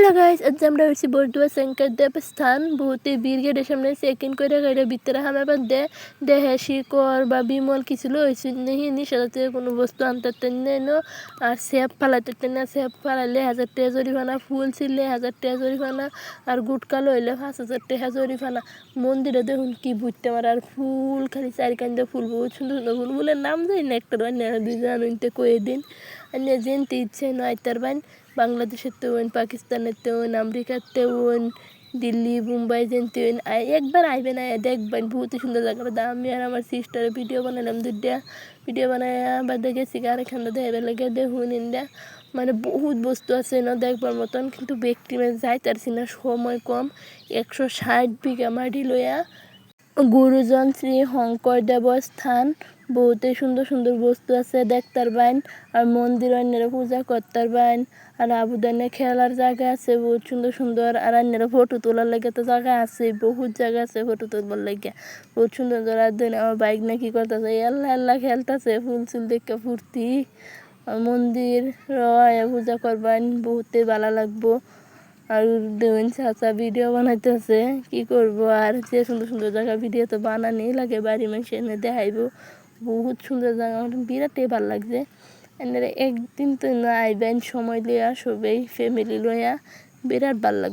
Hello guys, আজ আমরা হচ্ছি বরদুয়া শঙ্কর দেব স্থান বহুতে বীর গেটের সামনে চেকিং করে গাড়ি ভিতরে হামে বাদে দেহে শিকড় বা বিমল কিছু লইছি নিহিনি সাথে কোনো বস্তু আনতে নেন আর সেপ ফালাইতে না, সেপ ফালাইলে 1000 টাকা জরিমানা, ফুল ছিললে 1000 টাকা জরিমানা আর গুটকা লইলে 5000 টাকা জরিমানা। মন্দিরে দেখুন কি বুঝতে পারে আর ফুল খালি চারিকান্দে ফুল, বহুত সুন্দর সুন্দর ফুল, ফুলের নাম যাই না একটা দুইজন কয়ে দিন আর যেনতে ইচ্ছে নয় তার বাইন বাংলাদেশের তেউন, পাকিস্তানের তেউন, আমেরিকার তেউন, দিল্লি মুম্বাই যেতে একবার আইবেন দেখবেন বহুত সুন্দর জায়গাটা। আমি আর আমার সিস্টারে ভিডিও বানালাম, দুইটা ভিডিও বানায় বাদে গেছি আরেকখানটা দেখাবার লাগে দেখুন ইন্ডিয়া মানে বহুত বস্তু আছে না দেখবার মতন, কিন্তু ব্যক্তি যাইতারছি না, সময় কম। 160 বিঘা মাটি লইয়া গুরুজন শ্রী শঙ্করদেবর স্থান, বহুতে সুন্দর সুন্দর বস্তু আছে দেখতার বাইন আর মন্দির অন্যরা পূজা করতার বাইন আর আবুদানে খেলার জায়গা আছে বহুত সুন্দর সুন্দর আর অন্যরা ফটো তোলার লাগে তো জায়গা আছে, বহুত জায়গা আছে ফটো তুলবার লাগে বহুত সুন্দর সুন্দর। আর দিন আমার বাইক না কি করতেছে আল্লাহ আল্লাহ খেলতেছে, ফুল চুল দেখে ফুর্তি। মন্দির রয় পূজা করবেন বহুতে ভালো লাগবো। আর দেবেন চাচা ভিডিও বানাইতেছে, কি করব আর যে সুন্দর সুন্দর জায়গা ভিডিও তো বানানি লাগে, বাড়ি মানুষ এনে দেখাইব বহুত সুন্দর জায়গা, আমার বিরাটই ভালো লাগছে। এনারা একদিন তো না আইবেন সময় লইয়া সবাই ফ্যামিলি লইয়া, বিরাট ভালো লাগবে।